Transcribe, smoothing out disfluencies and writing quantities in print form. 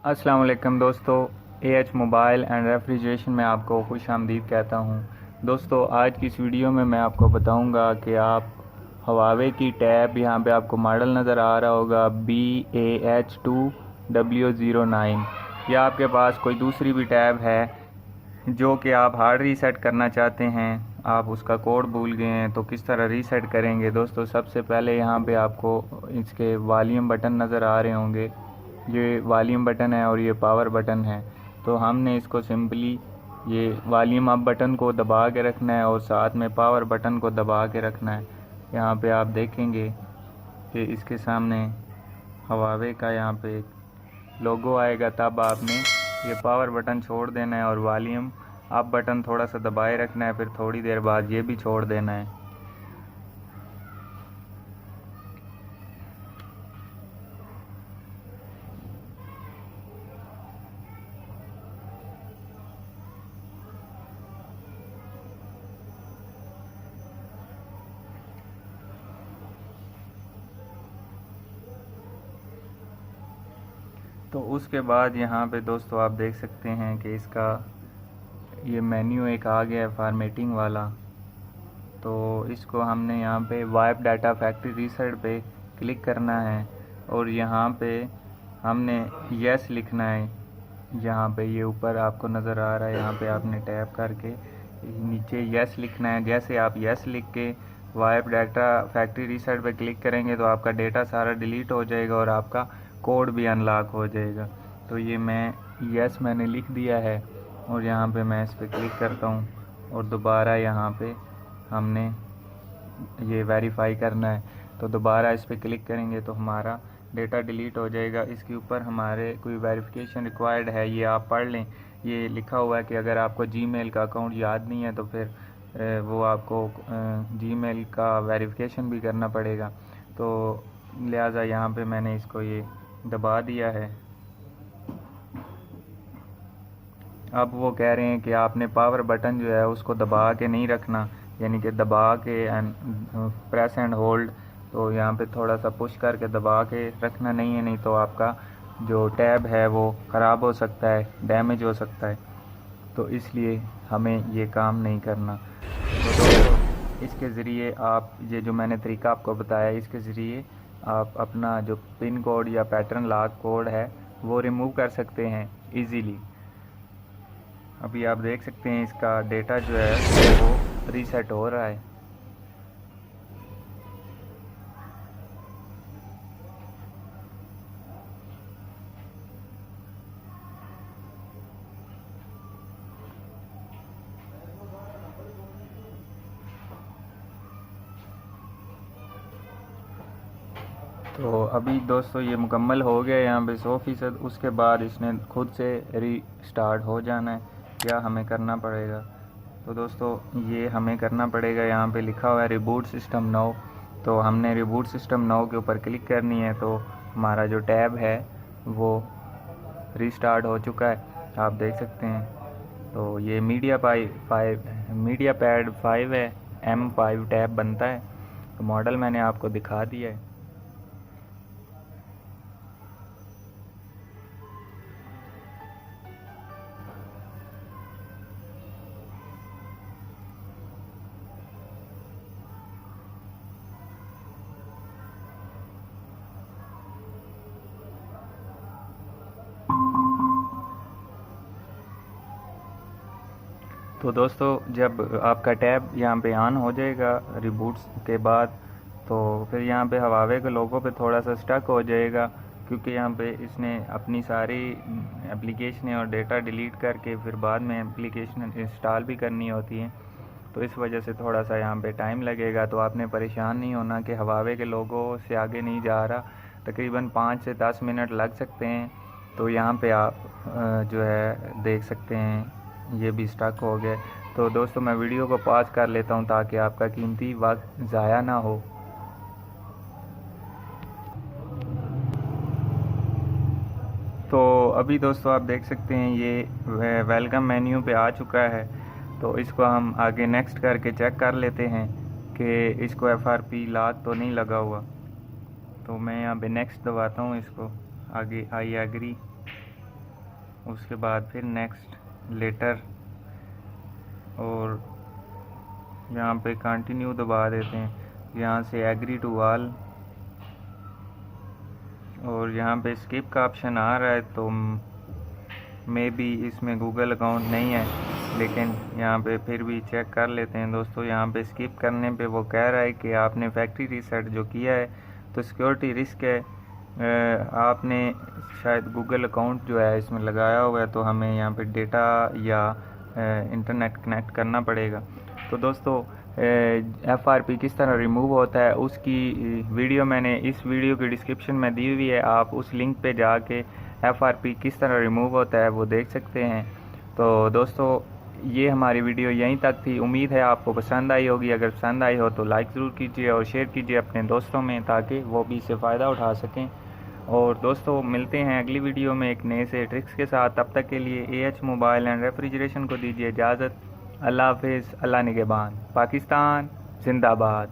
अस्सलाम वालेकुम दोस्तों, एएच मोबाइल एंड रेफ्रिजरेशन में आपको खुश आमदीद कहता हूं। दोस्तों, आज की इस वीडियो में मैं आपको बताऊंगा कि आप हवावे की टैब, यहाँ पे आपको मॉडल नज़र आ रहा होगा BAH2W09, या आपके पास कोई दूसरी भी टैब है जो कि आप हार्ड रीसेट करना चाहते हैं, आप उसका कोड भूल गए हैं, तो किस तरह रीसेट करेंगे। दोस्तों, सबसे पहले यहाँ पे आपको इसके वॉल्यूम बटन नज़र आ रहे होंगे। ये वॉल्यूम बटन है और ये पावर बटन है। तो हमने इसको सिंपली ये वॉल्यूम अप बटन को दबा के रखना है और साथ में पावर बटन को दबा के रखना है। यहाँ पे आप देखेंगे कि इसके सामने हवावे का यहाँ पे लोगो आएगा, तब आपने ये पावर बटन छोड़ देना है और वॉल्यूम अप बटन थोड़ा सा दबाए रखना है, फिर थोड़ी देर बाद ये भी छोड़ देना है। तो उसके बाद यहाँ पे दोस्तों आप देख सकते हैं कि इसका ये मेन्यू एक आ गया है फॉर्मेटिंग वाला। तो इसको हमने यहाँ पे वाइप डाटा फैक्ट्री रीसेट पे क्लिक करना है और यहाँ पे हमने यस लिखना है। यहाँ पे ये ऊपर आपको नज़र आ रहा है, यहाँ पे आपने टैप करके नीचे यस लिखना है। जैसे आप यस लिख के वाइप डाटा फैक्ट्री रीसेट पे क्लिक करेंगे तो आपका डेटा सारा डिलीट हो जाएगा और आपका कोड भी अनलॉक हो जाएगा। तो ये मैंने लिख दिया है और यहाँ पे मैं इस पर क्लिक करता हूँ और दोबारा यहाँ पे हमने ये वेरीफाई करना है। तो दोबारा इस पर क्लिक करेंगे तो हमारा डेटा डिलीट हो जाएगा। इसके ऊपर हमारे कोई वेरिफिकेशन रिक्वायर्ड है, ये आप पढ़ लें। ये लिखा हुआ है कि अगर आपको जीमेल का अकाउंट याद नहीं है तो फिर वो आपको जीमेल का वेरिफिकेशन भी करना पड़ेगा। तो लिहाजा यहाँ पे मैंने इसको ये दबा दिया है। अब वो कह रहे हैं कि आपने पावर बटन जो है उसको दबा के नहीं रखना, यानी कि दबा के एंड प्रेस एंड होल्ड। तो यहाँ पे थोड़ा सा पुश करके दबा के रखना नहीं है, नहीं तो आपका जो टैब है वो ख़राब हो सकता है, डैमेज हो सकता है। तो इसलिए हमें ये काम नहीं करना। तो दोस्तों, इसके ज़रिए आप ये जो मैंने तरीका आपको बताया, इसके ज़रिए आप अपना जो पिन कोड या पैटर्न लॉक कोड है वो रिमूव कर सकते हैं इजीली। अभी आप देख सकते हैं इसका डेटा जो है वो रीसेट हो रहा है। तो अभी दोस्तों ये मुकम्मल हो गया यहाँ पे 100%। उसके बाद इसने खुद से रीस्टार्ट हो जाना है। क्या हमें करना पड़ेगा? तो दोस्तों ये हमें करना पड़ेगा, यहाँ पे लिखा हुआ है रिबूट सिस्टम नाउ। तो हमने रिबूट सिस्टम नाउ के ऊपर क्लिक करनी है। तो हमारा जो टैब है वो रीस्टार्ट हो चुका है, आप देख सकते हैं। तो ये मीडिया पैड 5 है, M5 टैब बनता है। तो मॉडल मैंने आपको दिखा दिया है। तो दोस्तों, जब आपका टैब यहाँ पे ऑन हो जाएगा रिबूट्स के बाद, तो फिर यहाँ पे हवावे के लोगों पे थोड़ा सा स्टक हो जाएगा, क्योंकि यहाँ पे इसने अपनी सारी एप्लीकेशनें और डेटा डिलीट करके फिर बाद में एप्लीकेशन इंस्टॉल भी करनी होती हैं। तो इस वजह से थोड़ा सा यहाँ पे टाइम लगेगा। तो आपने परेशान नहीं होना कि हवावे के लोगों से आगे नहीं जा रहा, तकरीबन 5 से 10 मिनट लग सकते हैं। तो यहाँ पे आप जो है देख सकते हैं ये भी स्टक हो गए। तो दोस्तों, मैं वीडियो को पॉज कर लेता हूँ ताकि आपका कीमती वक्त ज़ाया ना हो। तो अभी दोस्तों आप देख सकते हैं ये वेलकम मेन्यू पे आ चुका है। तो इसको हम आगे नेक्स्ट करके चेक कर लेते हैं कि इसको FRP लॉक तो नहीं लगा हुआ। तो मैं यहाँ पे नेक्स्ट दबाता हूँ, इसको आगे आई एग्री। उसके बाद फिर नेक्स्ट, लेटर, और यहाँ पे कंटिन्यू दबा देते हैं। यहाँ से एग्री टू ऑल, और यहाँ पे स्किप का ऑप्शन आ रहा है, तो मे बी इसमें गूगल अकाउंट नहीं है, लेकिन यहाँ पे फिर भी चेक कर लेते हैं दोस्तों। यहाँ पे स्किप करने पे वो कह रहा है कि आपने फैक्ट्री रीसेट जो किया है तो सिक्योरिटी रिस्क है, आपने शायद गूगल अकाउंट जो है इसमें लगाया हुआ है, तो हमें यहाँ पे डेटा या इंटरनेट कनेक्ट करना पड़ेगा। तो दोस्तों FRP किस तरह रिमूव होता है उसकी वीडियो मैंने इस वीडियो की डिस्क्रिप्शन में दी हुई है, आप उस लिंक पे जाके FRP किस तरह रिमूव होता है वो देख सकते हैं। तो दोस्तों ये हमारी वीडियो यहीं तक थी, उम्मीद है आपको पसंद आई होगी। अगर पसंद आई हो तो लाइक ज़रूर कीजिए और शेयर कीजिए अपने दोस्तों में, ताकि वो भी इससे फ़ायदा उठा सकें। और दोस्तों मिलते हैं अगली वीडियो में एक नए से ट्रिक्स के साथ। तब तक के लिए AH मोबाइल एंड रेफ्रिजरेशन को दीजिए इजाज़त। अल्लाह हाफिज़, अल्लाह निगहबान। पाकिस्तान जिंदाबाद।